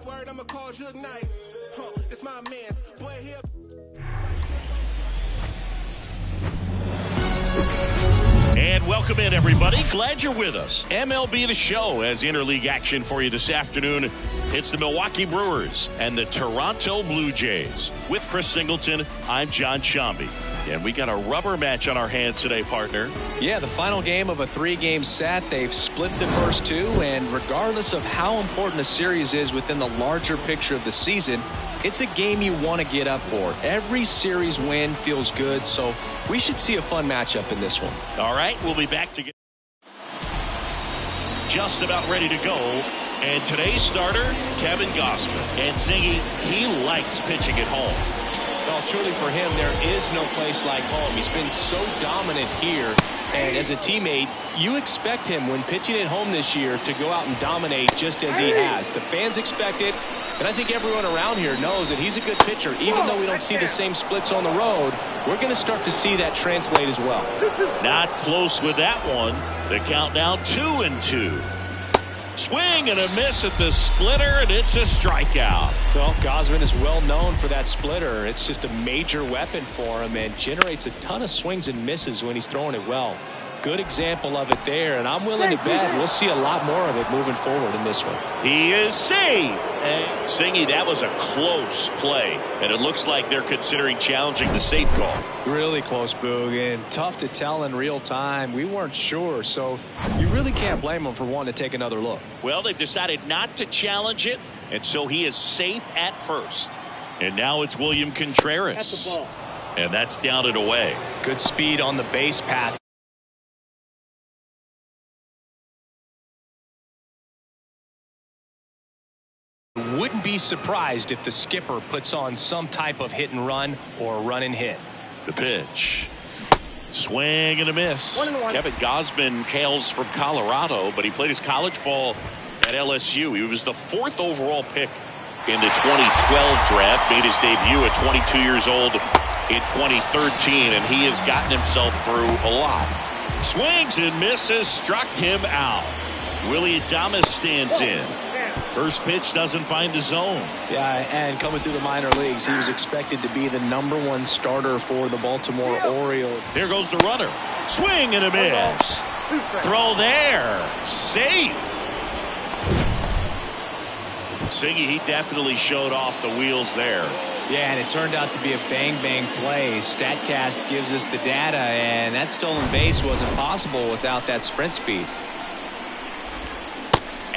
word, I'ma call Jug Knight. It's my man's boy here. And welcome in, everybody. Glad you're with us. MLB The Show has interleague action for you this afternoon. It's the Milwaukee Brewers and the Toronto Blue Jays. With Chris Singleton, I'm John Shambi. And we got a rubber match on our hands today, partner. Yeah, the final game of a 3-game set. They've split the first two, and regardless of how important a series is within the larger picture of the season, it's a game you want to get up for. Every series win feels good, so we should see a fun matchup in this one. All right, we'll be back together. Just about ready to go. And today's starter, Kevin Gausman. And Singy, he likes pitching at home. Well, truly for him, there is no place like home. He's been so dominant here. And as a teammate, you expect him when pitching at home this year to go out and dominate just as he has. The fans expect it. And I think everyone around here knows that he's a good pitcher. Even though we don't see the same splits on the road, we're going to start to see that translate as well. Not close with that one. The count now 2-2. Swing and a miss at the splitter, and it's a strikeout. Well, Gausman is well known for that splitter. It's just a major weapon for him and generates a ton of swings and misses when he's throwing it well. Good example of it there, and I'm willing to bet we'll see a lot more of it moving forward in this one. He is safe. And Singy, that was a close play, and it looks like they're considering challenging the safe call. Really close, Boog, and tough to tell in real time. We weren't sure, so you really can't blame them for wanting to take another look. Well, they've decided not to challenge it, and so he is safe at first. And now it's William Contreras. That's the ball. And that's down and away. Good speed on the base pass. Wouldn't be surprised if the skipper puts on some type of hit and run or run and hit. The pitch. Swing and a miss. 1-1. Kevin Gausman hails from Colorado, but he played his college ball at LSU. He was the 4th overall pick in the 2012 draft. Made his debut at 22 years old in 2013, and he has gotten himself through a lot. Swings and misses, struck him out. Willie Adames stands in. First pitch doesn't find the zone. Yeah, and coming through the minor leagues, he was expected to be the #1 starter for the Baltimore Orioles. There goes the runner. Swing and a miss. Throw there. Safe. Singy, he definitely showed off the wheels there. Yeah, and it turned out to be a bang-bang play. StatCast gives us the data, and that stolen base wasn't possible without that sprint speed.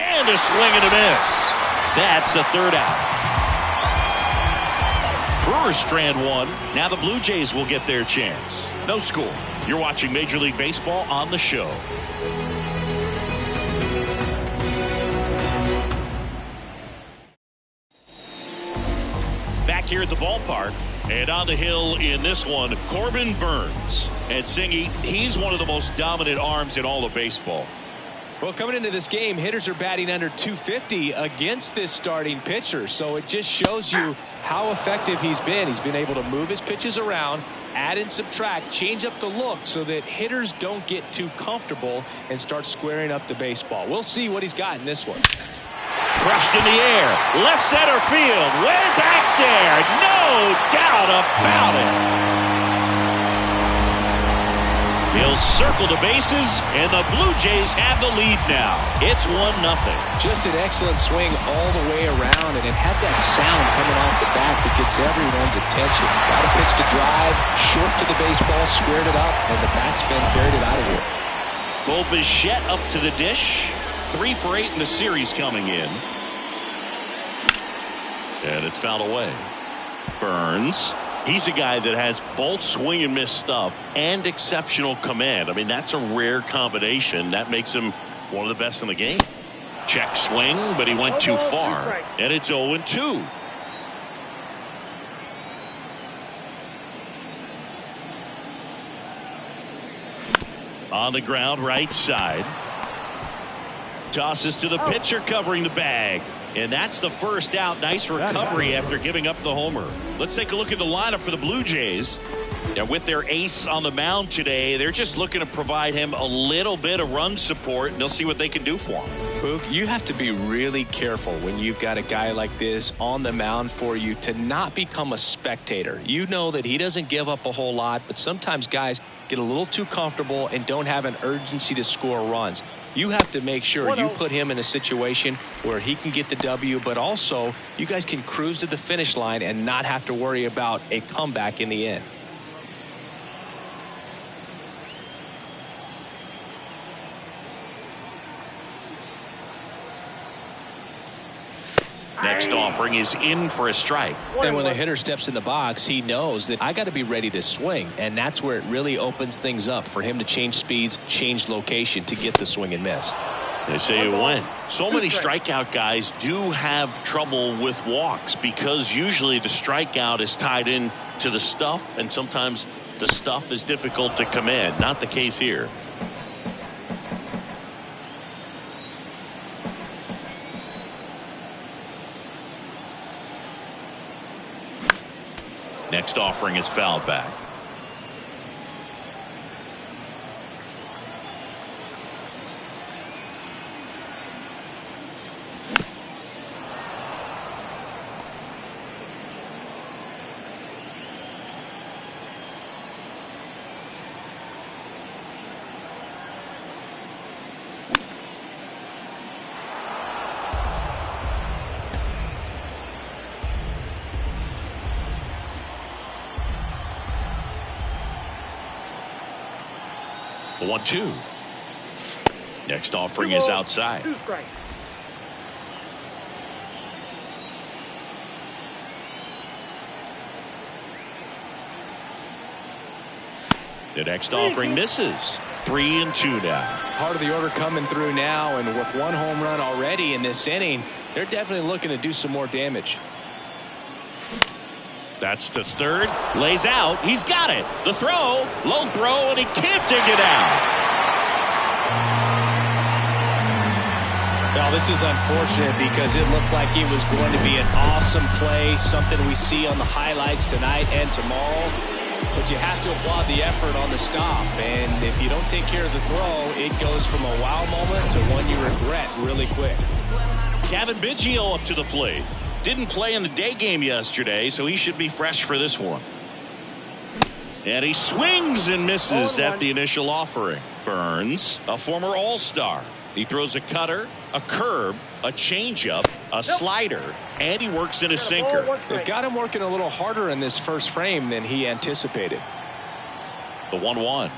And a swing and a miss. That's the 3rd out. Brewers strand 1. Now the Blue Jays will get their chance. No score. You're watching Major League Baseball on the show. Back here at the ballpark, and on the hill in this one, Corbin Burns. And Singy, he's one of the most dominant arms in all of baseball. Well, coming into this game, hitters are batting under 250 against this starting pitcher. So it just shows you how effective he's been. He's been able to move his pitches around, add and subtract, change up the look so that hitters don't get too comfortable and start squaring up the baseball. We'll see what he's got in this one. Crushed in the air. Left center field. Way back there. No doubt about it. He'll circle the bases, and the Blue Jays have the lead now. It's 1-0. Just an excellent swing all the way around, and it had that sound coming off the bat that gets everyone's attention. Got a pitch to drive, short to the baseball, squared it up, and the batsman carried it out of here. Bo Bichette up to the dish. 3 for 8 in the series coming in. And it's fouled away. Burns. He's a guy that has both swing and miss stuff and exceptional command. I mean, that's a rare combination. That makes him one of the best in the game. Check swing, but he went too far. And it's 0-2. On the ground, right side. Tosses to the pitcher covering the bag. And that's the first out. Nice recovery after giving up the homer. Let's take a look at the lineup for the Blue Jays. And with their ace on the mound today, they're just looking to provide him a little bit of run support, and they'll see what they can do for him. Boog, you have to be really careful when you've got a guy like this on the mound for you to not become a spectator. You know that he doesn't give up a whole lot, but sometimes guys get a little too comfortable and don't have an urgency to score runs. You have to make sure you put him in a situation where he can get the W, but also you guys can cruise to the finish line and not have to worry about a comeback in the end. Next offering is in for a strike. And when the hitter steps in the box, he knows that I got to be ready to swing, and that's where it really opens things up for him to change speeds, change location to get the swing and miss. They say it when. So many strikeout guys do have trouble with walks because usually the strikeout is tied in to the stuff, and sometimes the stuff is difficult to command. Not the case here. Next offering is fouled back. The 1-2. Next offering is outside. The next offering misses. 3-2 now. Part of the order coming through now, and with one home run already in this inning, they're definitely looking to do some more damage. That's to third. Lays out. He's got it. The throw. Low throw, and he can't dig it out. Well, this is unfortunate because it looked like it was going to be an awesome play, something we see on the highlights tonight and tomorrow. But you have to applaud the effort on the stop. And if you don't take care of the throw, it goes from a wow moment to one you regret really quick. Kevin Biggio up to the plate. Didn't play in the day game yesterday, so he should be fresh for this one. And he swings and misses at the initial offering. Burns, a former All-Star. He throws a cutter, a curve, a changeup, a slider, and he works in a sinker. They've got him working a little harder in this first frame than he anticipated. The 1-1.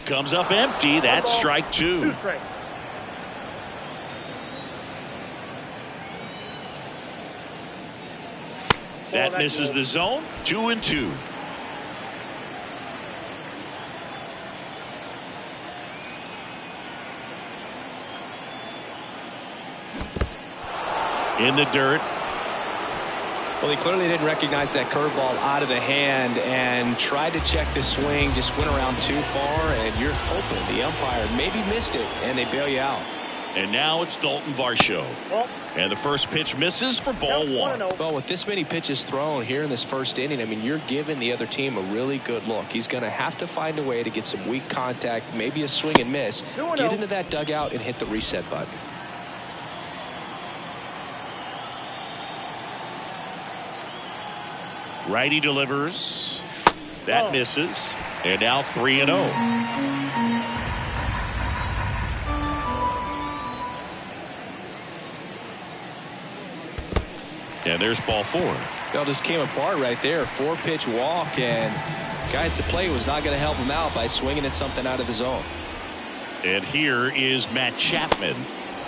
Comes up empty. That's strike two. That misses the zone. 2-2. In the dirt. Well, he clearly didn't recognize that curveball out of the hand and tried to check the swing, just went around too far, and you're hoping the umpire maybe missed it, and they bail you out. And now it's Dalton Varsho. And the first pitch misses for ball one. Well, with this many pitches thrown here in this first inning, I mean, you're giving the other team a really good look. He's going to have to find a way to get some weak contact, maybe a swing and miss, get into that dugout and hit the reset button. Righty delivers. That misses. And now 3-0. And there's ball four. Well, just came apart right there. 4-pitch walk, and guy at the plate was not going to help him out by swinging at something out of the zone. And here is Matt Chapman.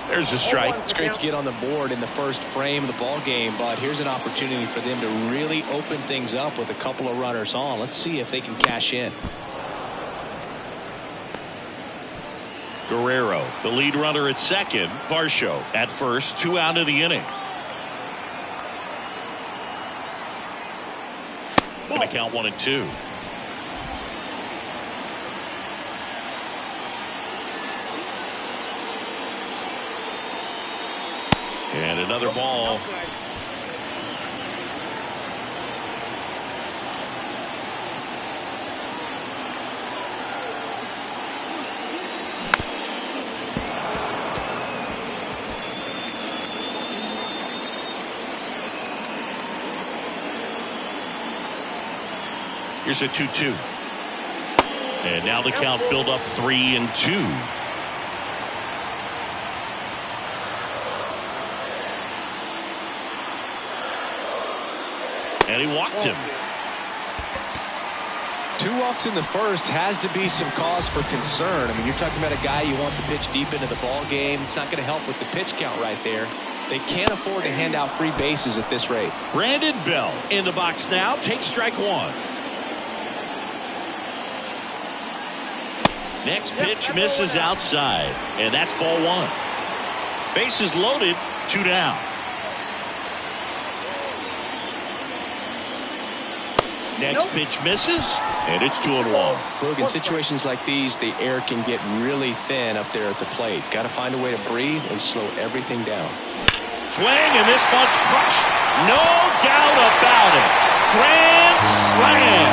There's a strike. It's great to get on the board in the first frame of the ball game, but here's an opportunity for them to really open things up with a couple of runners on. Let's see if they can cash in. Guerrero, the lead runner at second. Varsho at first. 2 out of the inning. Going to count 1-2. And another ball. Here's a 2-2. And now the count filled up 3-2. And he walked him. 2 walks in the first has to be some cause for concern. I mean, you're talking about a guy you want to pitch deep into the ball game. It's not going to help with the pitch count right there. They can't afford to hand out free bases at this rate. Brandon Bell in the box now. Takes strike 1. Next pitch misses outside. And that's ball 1. Bases loaded. 2 down. Next pitch misses, and it's 2-1. Look, in situations like these, the air can get really thin up there at the plate. Got to find a way to breathe and slow everything down. Swing, and this one's crushed. No doubt about it. Grand slam.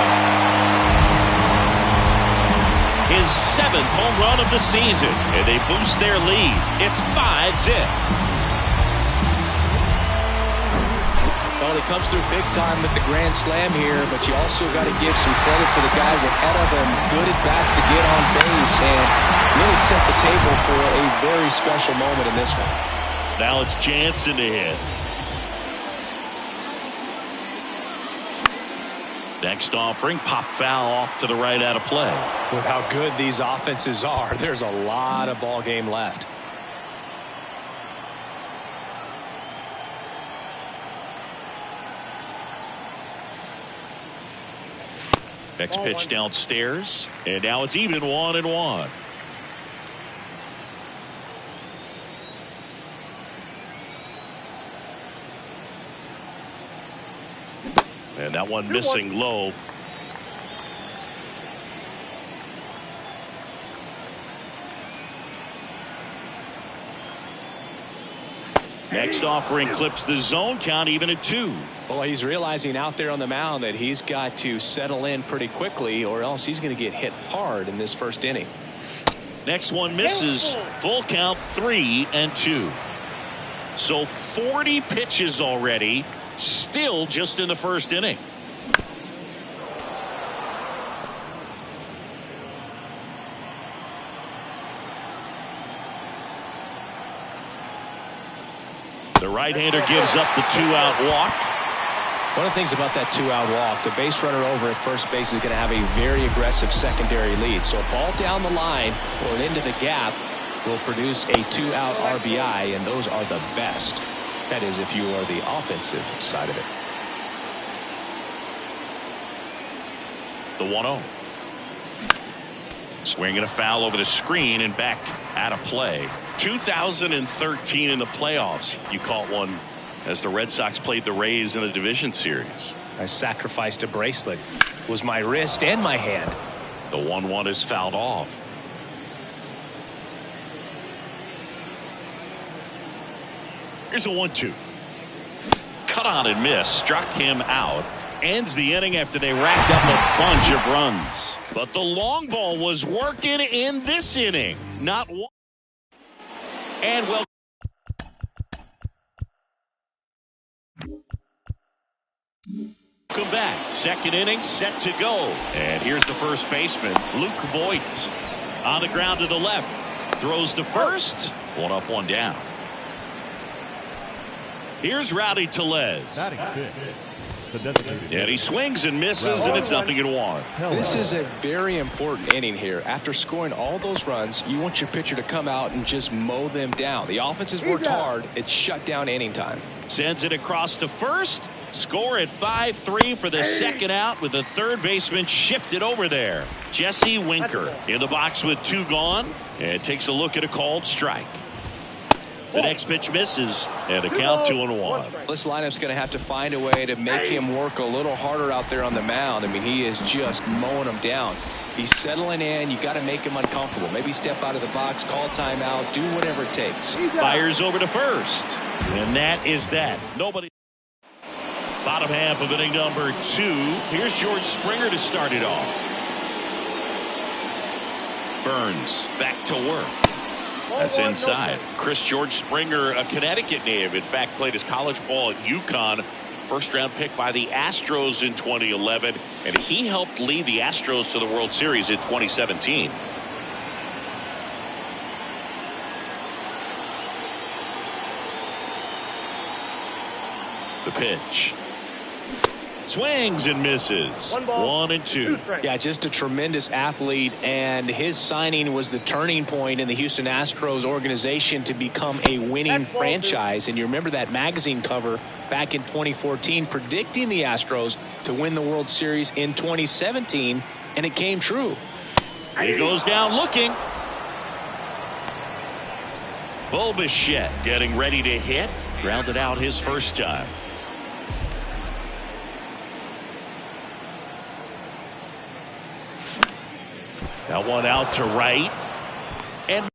His 7th home run of the season, and they boost their lead. It's 5-zip. Well, he comes through big time with the grand slam here, but you also got to give some credit to the guys ahead of him. Good at-bats to get on base and really set the table for a very special moment in this one. Now it's Jansen to hit. Next offering, pop foul off to the right out of play. With how good these offenses are, there's a lot of ball game left. Next pitch downstairs, and now it's even 1-1. And that one missing low. Next offering clips the zone count even at 2. Well, he's realizing out there on the mound that he's got to settle in pretty quickly or else he's going to get hit hard in this first inning. Next one misses. Full count 3-2. So 40 pitches already, still just in the first inning. The right-hander gives up the 2-out walk. One of the things about that 2-out walk, the base runner over at first base is going to have a very aggressive secondary lead. So a ball down the line or into the gap will produce a 2-out RBI, and those are the best. That is, if you are the offensive side of it. The 1-0. Swinging a foul over the screen and back out of play. 2013 in the playoffs, you caught one as the Red Sox played the Rays in a division series. I sacrificed a bracelet. It was my wrist and my hand. The 1-1 is fouled off. Here's a 1-2. Cut on and miss. Struck him out. Ends the inning after they racked up a bunch of runs. But the long ball was working in this inning. Not one. And well. Welcome back. Second inning set to go. And here's the first baseman, Luke Voigt. On the ground to the left. Throws to first. 1 up, 1 down. Here's Rowdy Tellez. And he swings and misses, and it's 0-1. This is a very important inning here. After scoring all those runs, you want your pitcher to come out and just mow them down. The offense has worked hard. It's shut down inning time. Sends it across to first. Score at 5-3 for the second out with the third baseman shifted over there. Jesse Winker in the box with 2 gone and takes a look at a called strike. The next pitch misses, and the count 2-1. This lineup's going to have to find a way to make him work a little harder out there on the mound. I mean, he is just mowing them down. He's settling in. You got to make him uncomfortable. Maybe step out of the box, call timeout, do whatever it takes. Fires over to first, and that is that. Nobody. Bottom half of inning number 2. Here's George Springer to start it off. Burns back to work. That's inside. Chris George Springer, a Connecticut native. In fact, played his college ball at UConn. First-round pick by the Astros in 2011. And he helped lead the Astros to the World Series in 2017. The pitch. Swings and misses. 1-2. Yeah, just a tremendous athlete, and his signing was the turning point in the Houston Astros organization to become a winning franchise. And you remember that magazine cover back in 2014 predicting the Astros to win the World Series in 2017, and it came true. He goes down looking. Bulbichette getting ready to hit. Grounded out his first time. That one out to right. And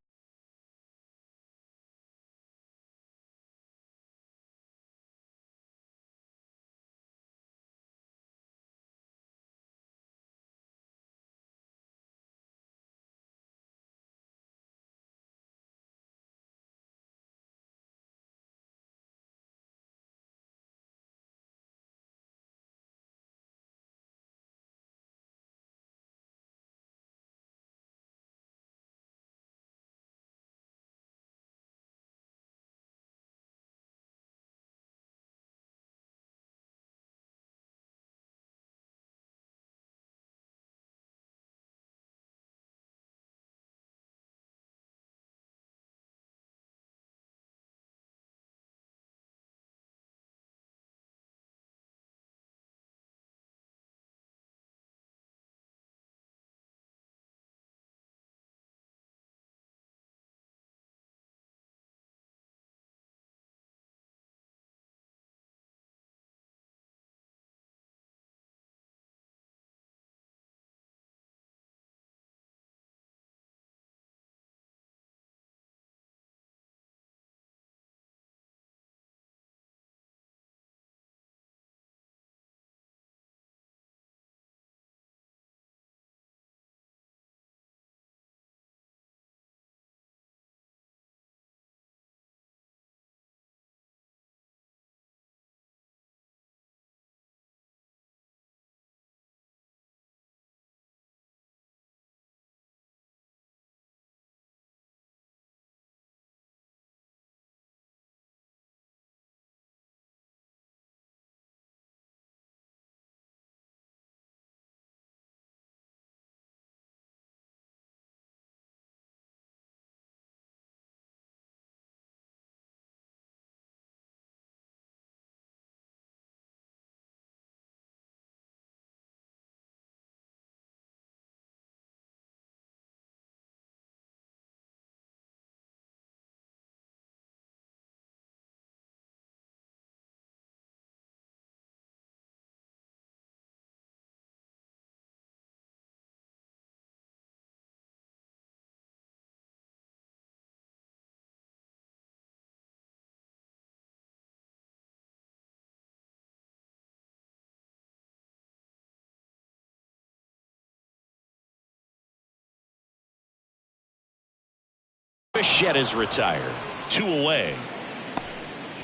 Bichette is retired. 2 away.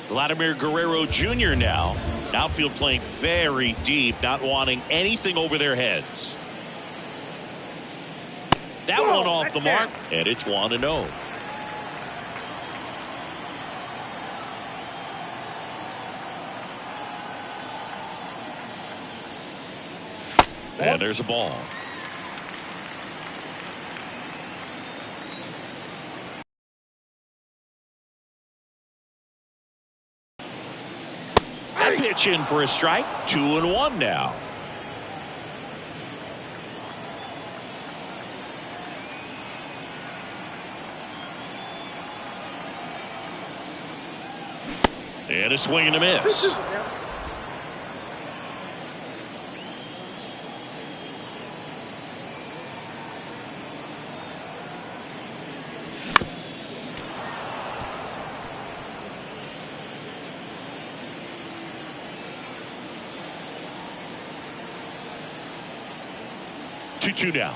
Vladimir Guerrero Jr. now. Outfield playing very deep, not wanting anything over their heads. That one off the mark, and it's 1-0. And there's a ball. That pitch in for a strike. 2-1 now. And a swing and a miss. Two now.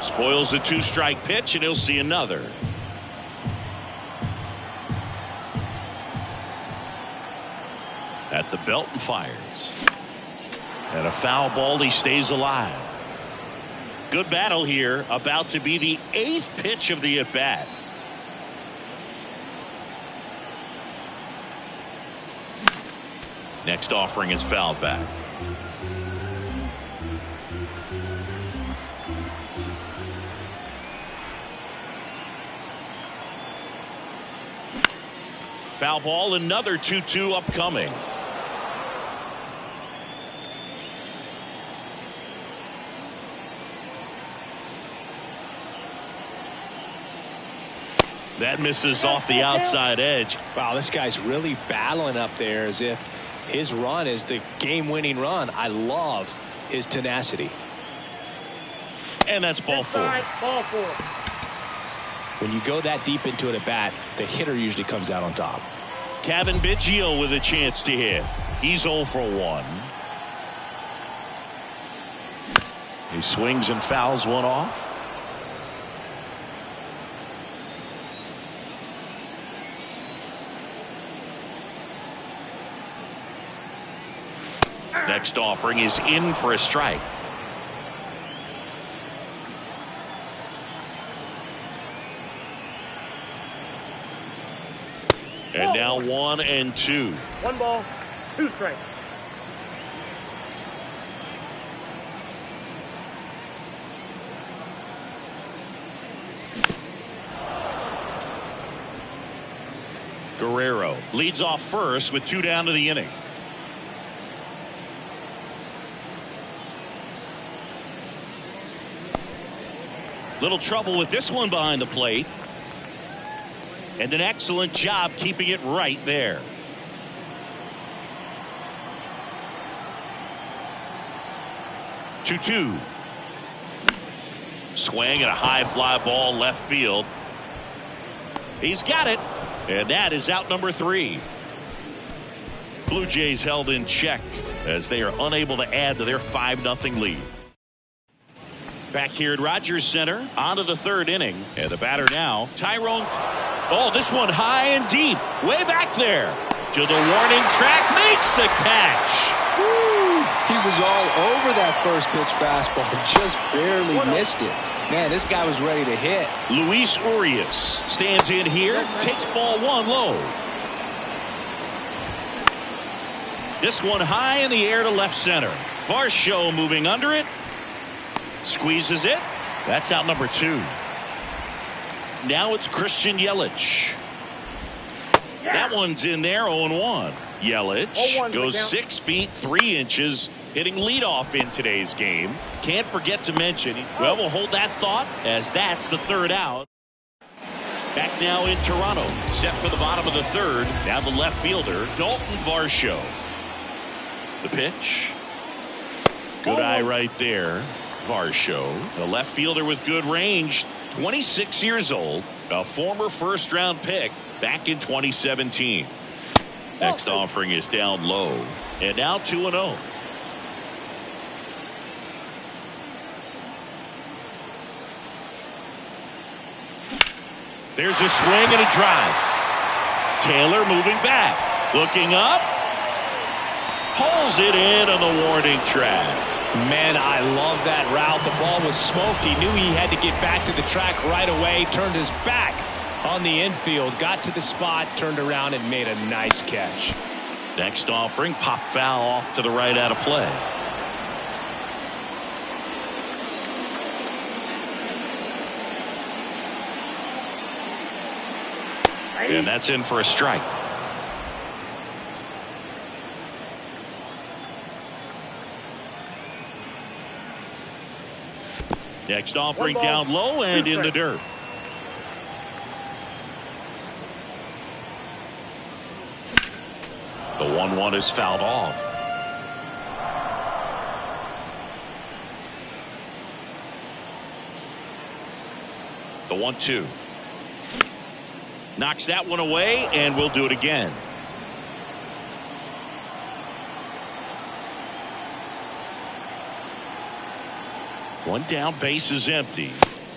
Spoils the 2-strike pitch, and he'll see another. At the belt and fires. And a foul ball, he stays alive. Good battle here, about to be the 8th pitch of the at-bat. Next offering is fouled back. Foul ball, another 2-2 upcoming. That misses off the outside edge. Wow, this guy's really battling up there as if his run is the game-winning run. I love his tenacity. And that's ball 4. Ball 4. When you go that deep into an at-bat, the hitter usually comes out on top. Kevin Biggio with a chance to hit. He's 0 for 1. He swings and fouls one off. Next offering is in for a strike. And now 1-2. 1 ball, 2 strikes. Guerrero leads off first with 2 down to the inning. Little trouble with this one behind the plate. And an excellent job keeping it right there. Two. Swing and a high fly ball left field. He's got it. And that is out number 3. Blue Jays held in check as they are unable to add to their 5-0 lead. Back here at Rogers Center, on to the 3rd inning. And the batter now, Tyrone. Oh, this one high and deep. Way back there. To the warning track. Makes the catch. Woo! He was all over that first pitch fastball. Just barely missed it. Man, this guy was ready to hit. Luis Urias stands in here. Takes ball 1 low. This one high in the air to left center. Varsho moving under it. Squeezes it. That's out number 2. Now it's Christian Yelich. That one's in there, 0-1. Yelich goes 6 feet 3 inches, hitting leadoff in today's game. Can't forget to mention, well, we'll hold that thought as that's the 3rd out. Back now in Toronto, set for the bottom of the 3rd. Now the left fielder, Dalton Varsho. The pitch. Good eye right there. Varsho, the left fielder with good range, 26 years old, a former first-round pick back in 2017. Next offering is down low, and now 2-0. There's a swing and a drive. Taylor moving back, looking up, pulls it in on the warning track. Man, I love that route. The ball was smoked. He knew he had to get back to the track right away. Turned his back on the infield. Got to the spot. Turned around and made a nice catch. Next offering. Pop foul off to the right out of play. And that's in for a strike. Next offering down low and in the dirt. The 1-1 is fouled off. The 1-2. Knocks that one away, and we'll do it again. One down, base is empty.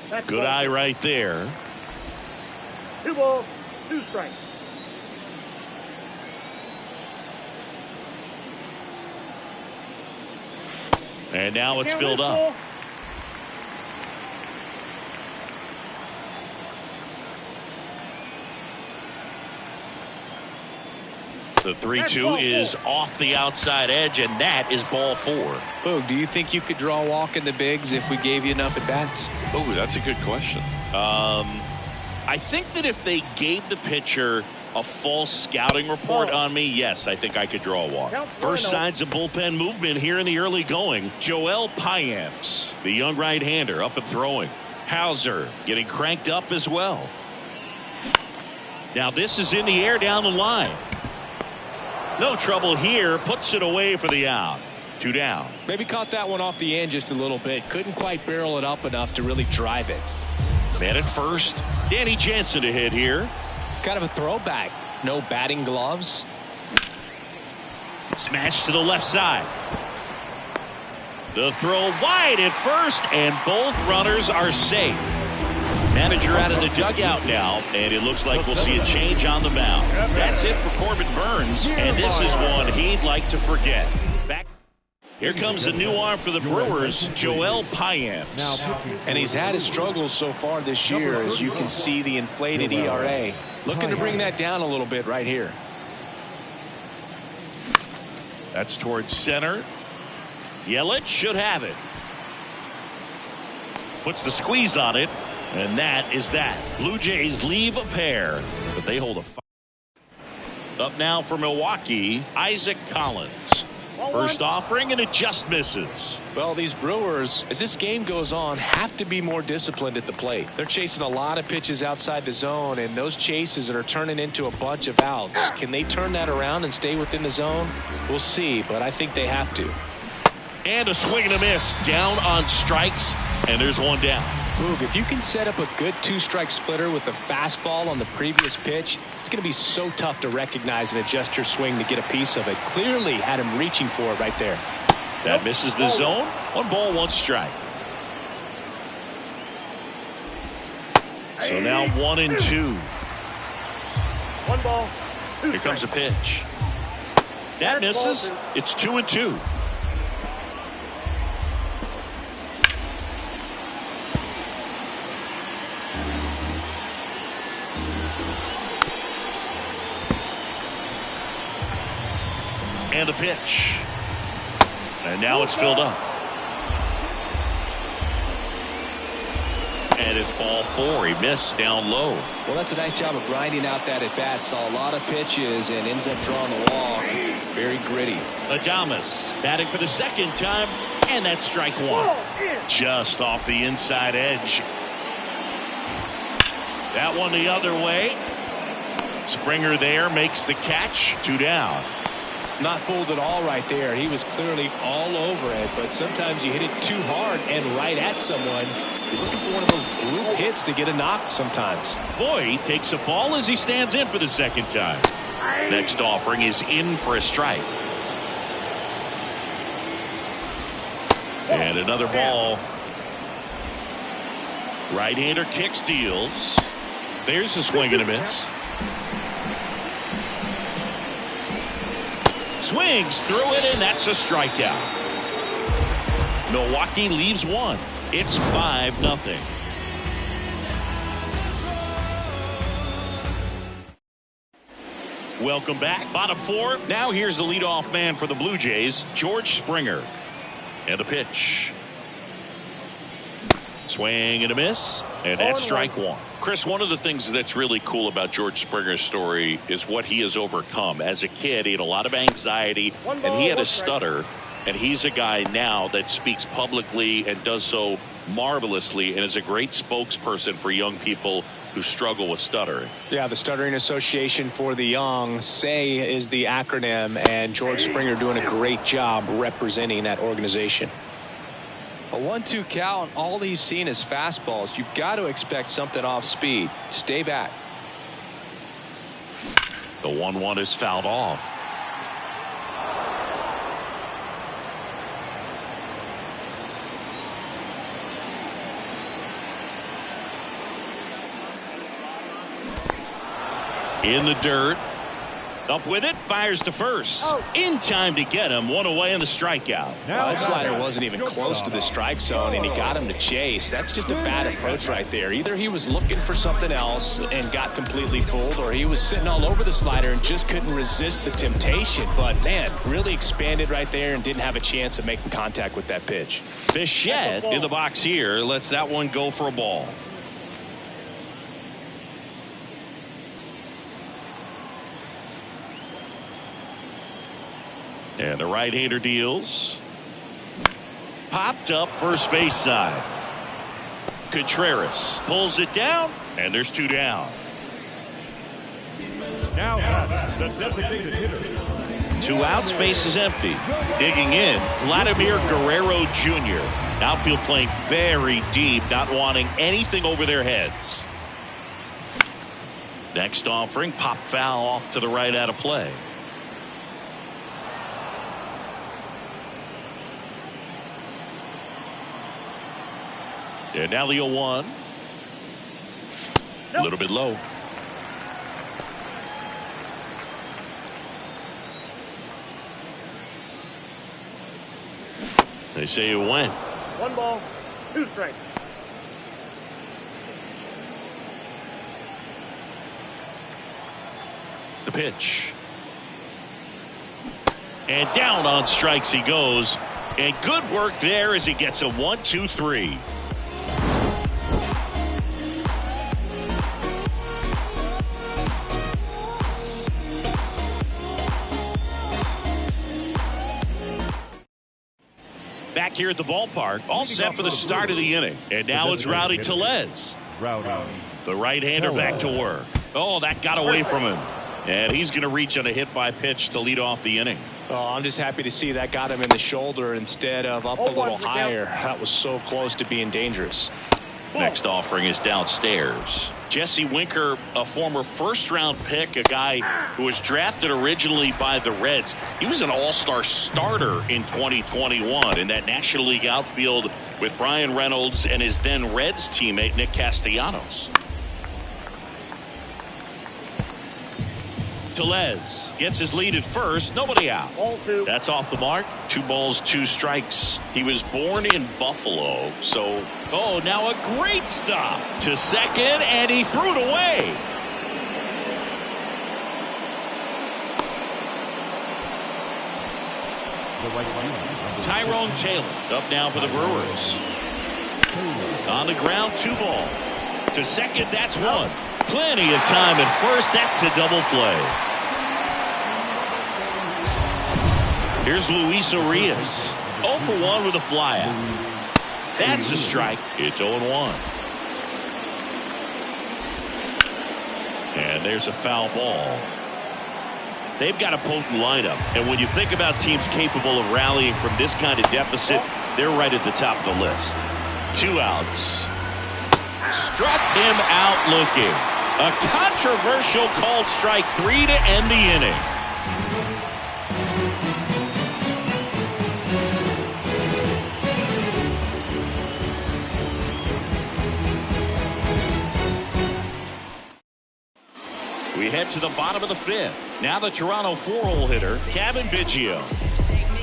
That's Good ball eye 2. right there. 2 balls, 2 strikes. And now it's Can't filled win, up. Cole. The That's 3-2 ball is 4. off the outside edge, and that is ball 4. Boog, do you think you could draw a walk in the bigs if we gave you enough at bats? Oh, that's a good question. I think that if they gave the pitcher a false scouting report on me, yes, I think I could draw a walk. Count First 1-0. signs of bullpen movement here in the early going. Joel Payamps, the young right-hander, up and throwing. Hauser getting cranked up as well. Now this is in the air down the line. No trouble here. Puts it away for the out. 2 down. Maybe caught that one off the end just a little bit. Couldn't quite barrel it up enough to really drive it. Man at first. Danny Jansen to hit here. Kind of a throwback. No batting gloves. Smash to the left side. The throw wide at first, and both runners are safe. Manager out of the dugout now, and it looks like we'll see a change on the mound. That's it for Corbin Burns, and this is one he'd like to forget. Back. Here comes the new arm for the Brewers, Joel Payamps. And he's had his struggles so far this year, as you can see the inflated ERA. Looking to bring that down a little bit right here. That's towards center. Yelich should have it. Puts the squeeze on it, and that is that. Blue Jays leave a pair, but they hold a. Up now for Milwaukee, Isaac Collins. First offering, and it just misses. Well, these Brewers, as this game goes on, have to be more disciplined at the plate. They're chasing a lot of pitches outside the zone, and those chases are turning into a bunch of outs. Can they turn that around and stay within the zone? We'll see, but I think they have to. And a swing and a miss. Down on strikes, and there's one down. Boog, if you can set up a good 2-strike splitter with the fastball on the previous pitch, it's going to be so tough to recognize and adjust your swing to get a piece of it. Clearly had him reaching for it right there. That misses the zone. 1 ball, 1 strike. So now 1-2. 1 ball, 2 Here comes a strikes. pitch. That misses. It's 2-2. And a pitch. And now it's filled up. And it's ball 4. He missed down low. Well, that's a nice job of grinding out that at bat. Saw a lot of pitches and ends up drawing the walk. Very gritty. Adames batting for the second time, and that's strike 1. Just off the inside edge. That one the other way. Springer there makes the catch. 2 down. Not fooled at all right there. He was clearly all over it, but sometimes you hit it too hard and right at someone. You're looking for one of those bloop hits to get a knock sometimes. Voit takes a ball as he stands in for the second time. Next offering is in for a strike. And another ball. Right-hander kicks, deals. There's a swing and a miss. Swings through it, and that's a strikeout. Milwaukee leaves 1. It's 5-0. Welcome back. Bottom 4. Now here's the leadoff man for the Blue Jays, George Springer. And a pitch. Swing and a miss, and that's strike 1. Chris, one of the things that's really cool about George Springer's story is what he has overcome. As a kid, he had a lot of anxiety, and he had a stutter, and he's a guy now that speaks publicly and does so marvelously and is a great spokesperson for young people who struggle with stuttering. Yeah, the Stuttering Association for the Young, SAY is the acronym, and George Springer doing a great job representing that organization. A 1-2 count, all he's seen is fastballs. You've got to expect something off speed. Stay back. The 1-1 is fouled off. In the dirt. Up with it, fires to first. In time to get him, one away in the strikeout. That slider wasn't even close to the strike zone, and he got him to chase. That's just a bad approach right there. Either he was looking for something else and got completely fooled, or he was sitting all over the slider and just couldn't resist the temptation. But, man, really expanded right there and didn't have a chance of making contact with that pitch. Bichette in the box here lets that one go for a ball. And the right-hander deals. Popped up first base side. Contreras pulls it down, and there's two down. Now the designated hitter. 2 outs, base is empty. Digging in, Vladimir Guerrero Jr. Outfield playing very deep, not wanting anything over their heads. Next offering, pop foul off to the right out of play. And now the 0-1. A little bit low. They say it went. 1 ball, 2 strikes. The pitch. And down on strikes he goes. And good work there as he gets a 1-2-3. Back here at the ballpark, all set for the start of the inning. And now it's Rowdy Tellez. The right-hander back to work. Oh, that got away from him. And he's going to reach on a hit-by pitch to lead off the inning. Oh, I'm just happy to see that got him in the shoulder instead of up a little higher. That was so close to being dangerous. Next offering is downstairs. Jesse Winker, a former first-round pick, a guy who was drafted originally by the Reds. He was an all-star starter in 2021 in that National League outfield with Brian Reynolds and his then Reds teammate Nick Castellanos. Tellez gets his lead at first. Nobody out. Ball 2. That's off the mark. 2 balls, 2 strikes. He was born in Buffalo. So, now a great stop to second, and he threw it away. Tyrone Taylor up now for the Brewers. On the ground, 2 ball. To second, that's 1. Plenty of time at first. That's a double play. Here's Luis Urias. 0 for 1 with a flyout. That's a strike. It's 0-1. And there's a foul ball. They've got a potent lineup. And when you think about teams capable of rallying from this kind of deficit, they're right at the top of the list. 2 outs. Struck him out looking. A controversial called strike 3 to end the inning. We head to the bottom of the 5th. Now the Toronto 4-hole hitter, Kevin Biggio.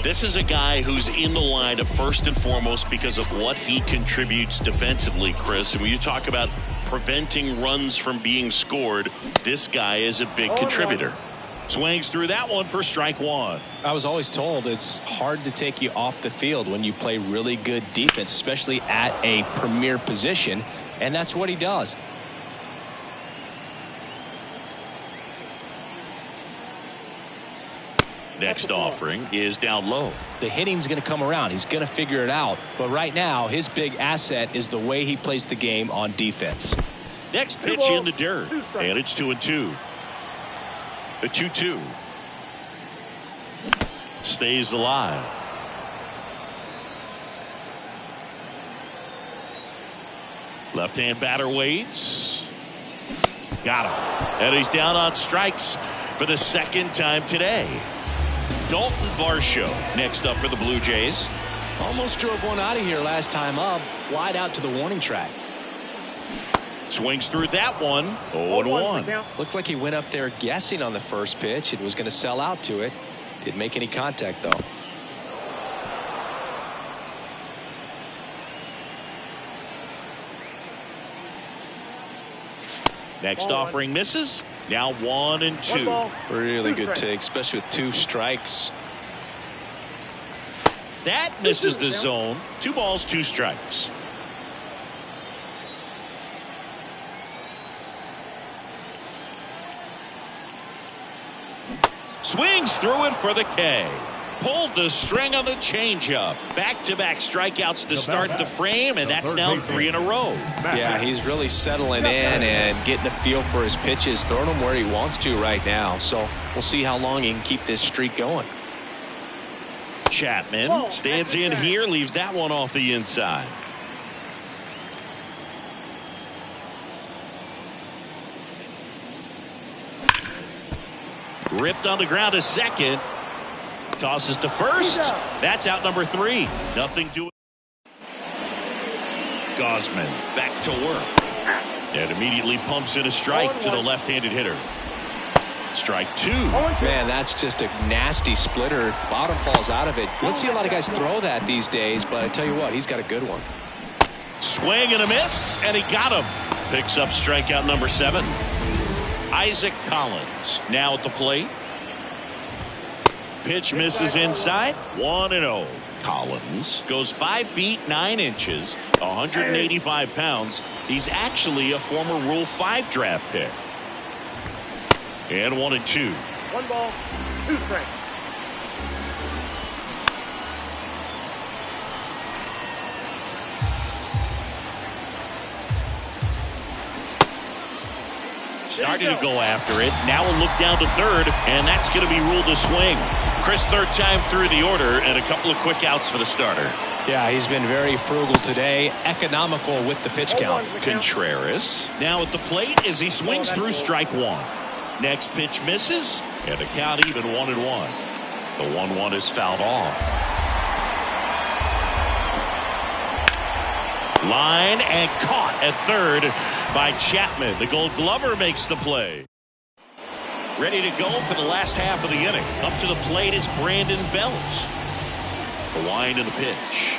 This is a guy who's in the lineup first and foremost because of what he contributes defensively, Chris. And when you talk about preventing runs from being scored, this guy is a big contributor. Swings through that one for strike 1. I was always told it's hard to take you off the field when you play really good defense, especially at a premier position, and that's what he does. Next offering is down low. The hitting's going to come around. He's going to figure it out. But right now, his big asset is the way he plays the game on defense. Next pitch in the dirt. And it's 2-2. The 2-2. Stays alive. Left-hand batter waits. Got him. And he's down on strikes for the second time today. Dalton Varsho next up for the Blue Jays. Almost drove one out of here last time up. Flied out to the warning track. Swings through that one. 0-1. Looks like he went up there guessing on the first pitch and was going to sell out to it. Didn't make any contact, though. Next offering misses. Now 1-2. Really good take, especially with 2 strikes. That misses the zone. 2 balls, 2 strikes. Swings through it for the K. Pulled the string on the changeup. Back-to-back strikeouts to start the frame, and that's now 3 in a row. Yeah, he's really settling in and getting a feel for his pitches, throwing them where he wants to right now. So we'll see how long he can keep this streak going. Chapman stands in here, leaves that one off the inside. Ripped on the ground to second. Tosses to first. That's out number 3. Nothing to it. Gausman back to work. And immediately pumps in a strike to the left-handed hitter. Strike 2. Man, that's just a nasty splitter. Bottom falls out of it. You don't see a lot of guys throw that these days, but I tell you what, he's got a good one. Swing and a miss, and he got him. Picks up strikeout number 7. Isaac Collins now at the plate. Pitch misses inside. 1-0. Collins goes 5 feet 9 inches, 185 pounds. He's actually a former Rule 5 draft pick. And 1-2. 1 ball, 2 strikes. Starting to go after it. Now we'll look down to third, and that's going to be ruled a swing. Chris, third time through the order, and a couple of quick outs for the starter. Yeah, he's been very frugal today, economical with the pitch count. Contreras now at the plate as he swings through strike 1. Next pitch misses, and a count even 1-1. The 1-1 is fouled off. Line and caught at third by Chapman. The Gold Glover makes the play. Ready to go for the last half of the inning. Up to the plate, it's Brandon Belt. The wind and the pitch.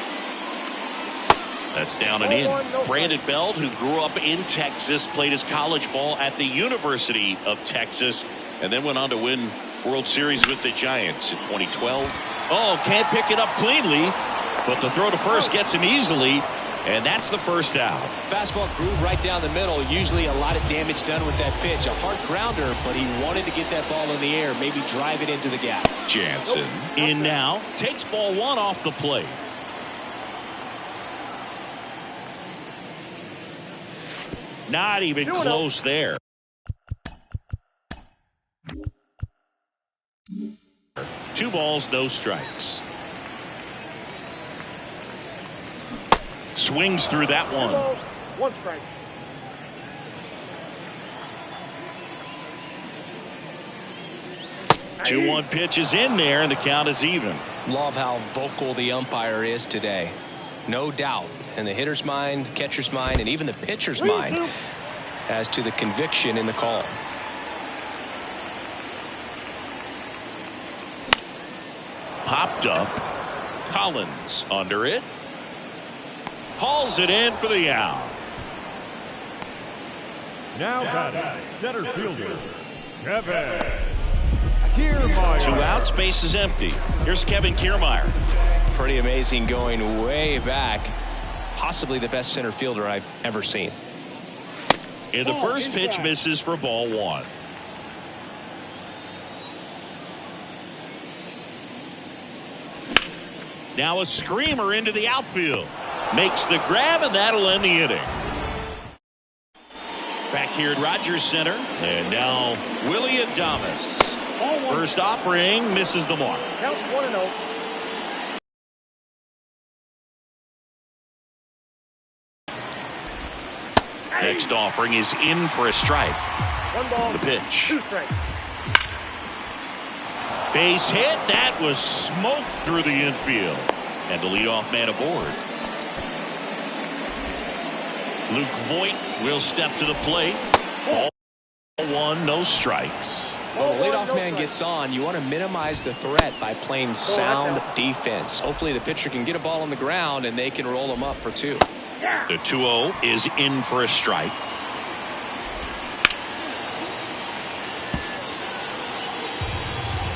That's down and in. Brandon Belt, who grew up in Texas, played his college ball at the University of Texas, and then went on to win World Series with the Giants in 2012. Oh, can't pick it up cleanly, but the throw to first gets him easily. And that's the first out. Fastball groove right down the middle. Usually a lot of damage done with that pitch. A hard grounder, but he wanted to get that ball in the air, maybe drive it into the gap. Jansen in now. Takes ball 1 off the plate. Not even close there. Two balls, no strikes. Swings through that one. 1 strike. Two 2-1 pitch is in there, and the count is even. Love how vocal the umpire is today. No doubt in the hitter's mind, catcher's mind, and even the pitcher's mind as to the conviction in the call. Popped up. Collins under it. Hauls it in for the out. Now batting, center fielder, Kevin Kiermaier. 2 outs, base is empty. Here's Kevin Kiermaier. Pretty amazing, going way back. Possibly the best center fielder I've ever seen. And the first pitch misses for ball 1. Now a screamer into the outfield. Makes the grab, and that'll end the inning. Back here at Rogers Center, and now Willie Adames. First offering misses the mark. Count 1-0. Next offering is in for a strike. 1 ball, The pitch. 2 strikes. Base hit. That was smoked through the infield. And the leadoff man aboard. Luke Voigt will step to the plate. Ball one, no strikes. Well, the leadoff man gets on. You want to minimize the threat by playing sound defense. Hopefully the pitcher can get a ball on the ground and they can roll him up for 2. The 2-0 is in for a strike.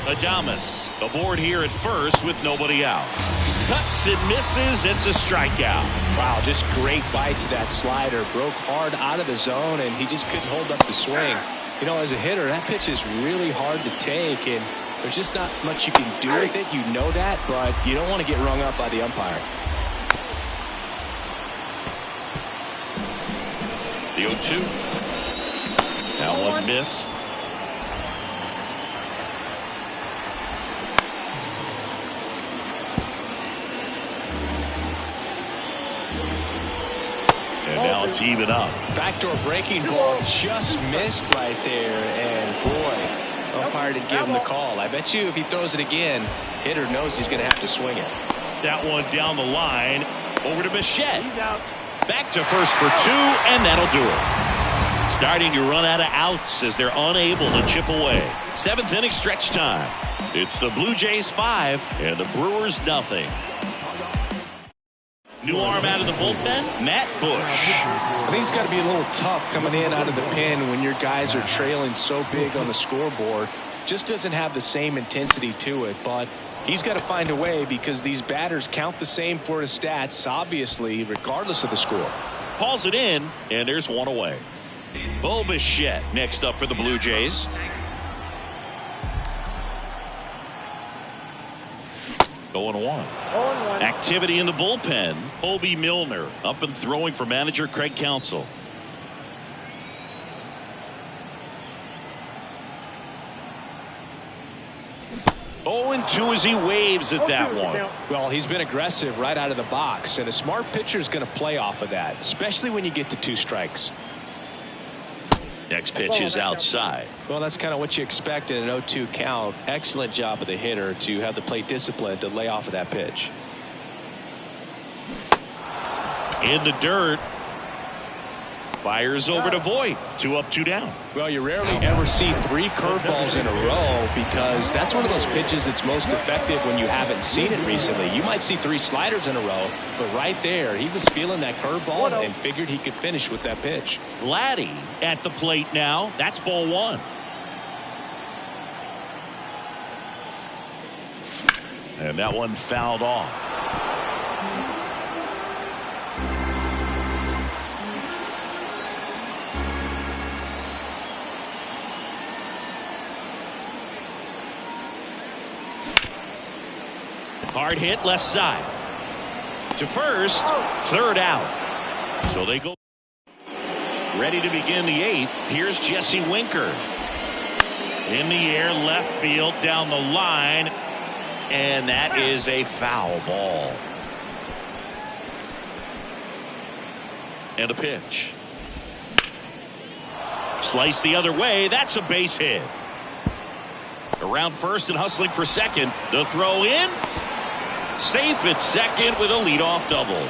Adames aboard here at first with nobody out. Cuts and misses. It's a strikeout. Wow, just great bite to that slider. Broke hard out of the zone, and he just couldn't hold up the swing. You know, as a hitter, that pitch is really hard to take, and there's just not much you can do with it. You know that, but you don't want to get rung up by the umpire. The 0-2. That one missed. And now it's even up. Backdoor breaking ball just missed right there, and boy, umpire didn't give him the call. I bet you if he throws it again, hitter knows he's going to have to swing it. That one down the line over to Bichette. Back to first for 2, and that'll do it. Starting to run out of outs as they're unable to chip away. 7th inning stretch time. It's the Blue Jays 5 and the Brewers nothing. New arm out of the bullpen, Matt Bush. I think it's got to be a little tough coming in out of the pen when your guys are trailing so big on the scoreboard. Just doesn't have the same intensity to it, but he's got to find a way because these batters count the same for his stats, obviously, regardless of the score. Hauls it in, and there's one away. Bo Bichette next up for the Blue Jays. 0-1. Activity in the bullpen. Hobie Milner up and throwing for manager Craig Counsell. And 2 as he waves at that one. Well, he's been aggressive right out of the box, and a smart pitcher is going to play off of that, especially when you get to 2 strikes. Next pitch is outside. Well, that's kind of what you expect in an 0-2 count. Excellent job of the hitter to have the plate discipline to lay off of that pitch. In the dirt. Fires over to Voigt. 2 up, 2 down. Well, you rarely ever see 3 curveballs in a row because that's one of those pitches that's most effective when you haven't seen it recently. You might see 3 sliders in a row, but right there, he was feeling that curveball and figured he could finish with that pitch. Vladdy at the plate now. That's ball 1. And that one fouled off. Hard hit left side. To first, 3rd out. So they go. Ready to begin the 8th. Here's Jesse Winker. In the air, left field, down the line. And that is a foul ball. And a pitch. Slice the other way. That's a base hit. Around first and hustling for second. The throw in. Safe at second with a leadoff double.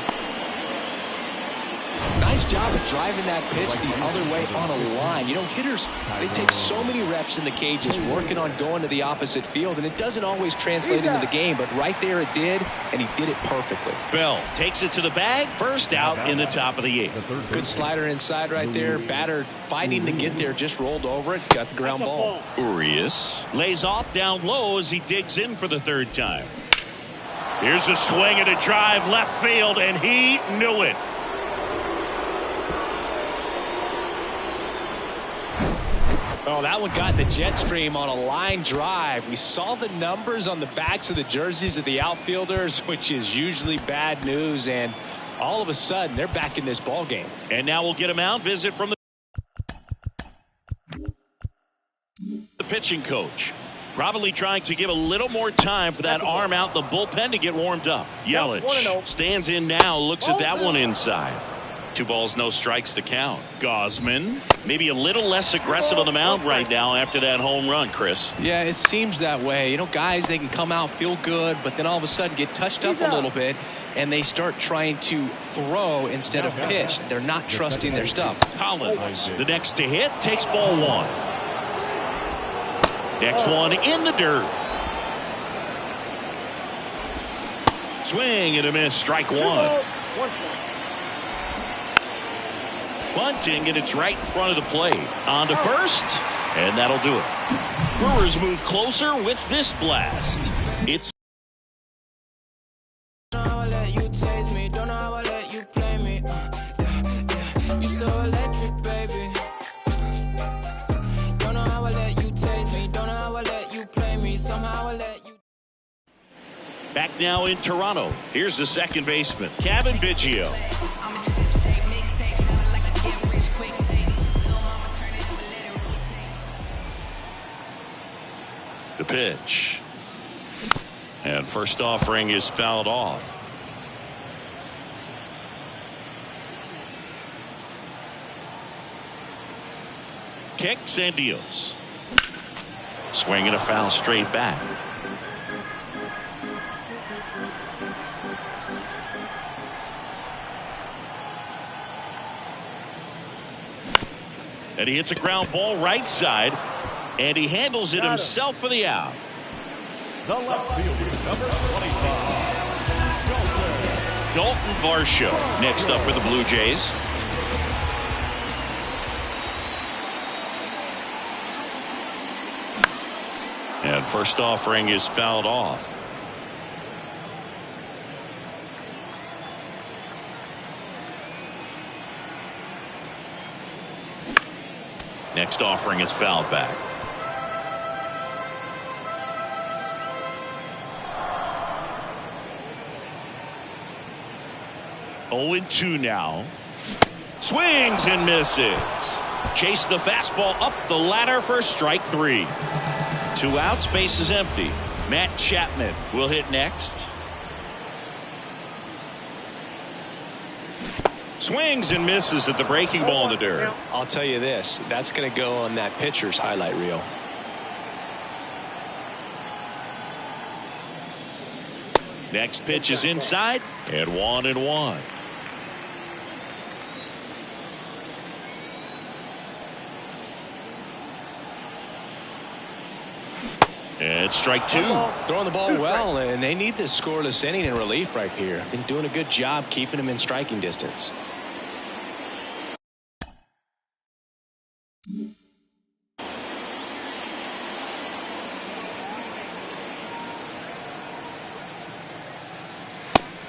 Nice job of driving that pitch the other way on a line. You know, hitters, they take so many reps in the cages working on going to the opposite field, and it doesn't always translate into the game, but right there it did, and he did it perfectly. Bell takes it to the bag. First out in the top of the 8th. Good slider inside right there. Batter fighting to get there, just rolled over it, got the ground ball. Urias lays off down low as he digs in for the 3rd time. Here's a swing and a drive left field, and he knew it. Oh, that one got the jet stream on a line drive. We saw the numbers on the backs of the jerseys of the outfielders, which is usually bad news, and all of a sudden they're back in this ball game. And now we'll get a mound visit from the pitching coach. Probably trying to give a little more time for that arm out the bullpen to get warmed up. Yelich stands in now, looks at that one inside. 2 balls, no strikes to count. Gosman, maybe a little less aggressive on the mound right now after that home run, Chris. Yeah, it seems that way. You know, guys, they can come out, feel good, but then all of a sudden get touched up a little bit, and they start trying to throw instead of pitch. They're not trusting their stuff. Collins, the next to hit, takes ball 1. Next one in the dirt. Swing and a miss, strike 1. Bunting, and it's right in front of the plate. On to first, and that'll do it. Brewers move closer with this blast. It's Don't know how I let you taste me. Don't know how I let you play me. You so electric, baby. Don't know how I let you taste me. Don't know how I let you play me. Somehow I let you. back now in Toronto. Here's the second baseman, Kevin Biggio. The pitch. And first offering is fouled off. Kicks and deals. Swing and a foul straight back. And he hits a ground ball right side. And he handles it himself for the out. The left fielder, number 25, Dalton Varsho next up for the Blue Jays. And first offering is fouled off. Next offering is fouled back. 0-2 now. Swings and misses. Chase the fastball up the ladder for strike 3. 2 outs, base is empty. Matt Chapman will hit next. Swings and misses at the breaking ball in the dirt. I'll tell you this, that's going to go on that pitcher's highlight reel. Next pitch is inside, and 1-1. And strike 2. Throwing the ball well, and they need this scoreless inning in relief right here. Been doing a good job keeping him in striking distance.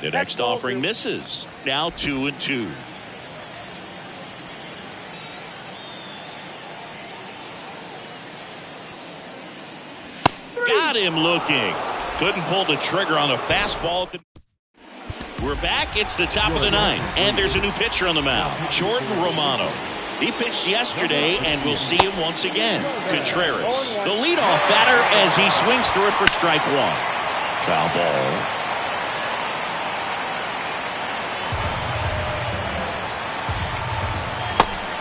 The next offering misses. Now 2-2. Got him looking. Couldn't pull the trigger on a fastball. We're back. It's the top of the 9th. And there's a new pitcher on the mound, Jordan Romano. He pitched yesterday, and we'll see him once again. Contreras, the leadoff batter, as he swings through it for strike 1. Foul ball.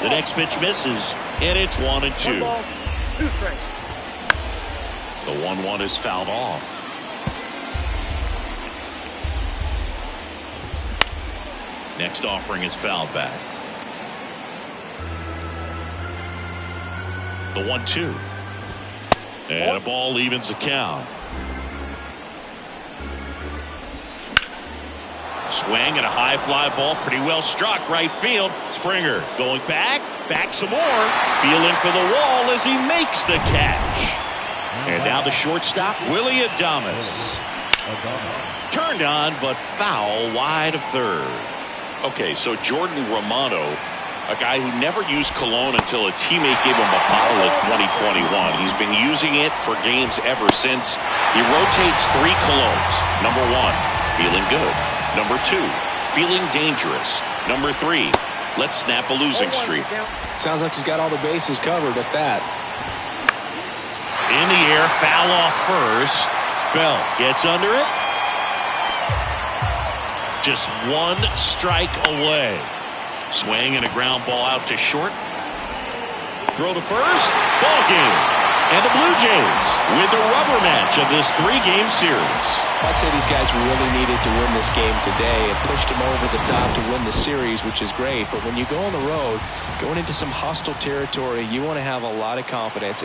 The next pitch misses, and it's 1-2. The 1-1 is fouled off. Next offering is fouled back. The 1-2. And a ball evens the count. Swing and a high fly ball, pretty well struck right field. Springer going back some more. Feeling for the wall as he makes the catch. And now the shortstop, Willie Adames. Turned on, but foul wide of third. Okay, so Jordan Romano, a guy who never used cologne until a teammate gave him a bottle in 2021. He's been using it for games ever since. He rotates 3 colognes. Number 1, feeling good. Number 2, feeling dangerous. Number 3, let's snap a losing streak. Sounds like he's got all the bases covered at that. In the air, foul off first. Bell gets under it. Just 1 strike away. Swing and a ground ball out to short. Throw to first. Ball game. And the Blue Jays with the rubber match of this 3-game series. I'd say these guys really needed to win this game today. It pushed them over the top to win the series, which is great. But when you go on the road, going into some hostile territory, you want to have a lot of confidence.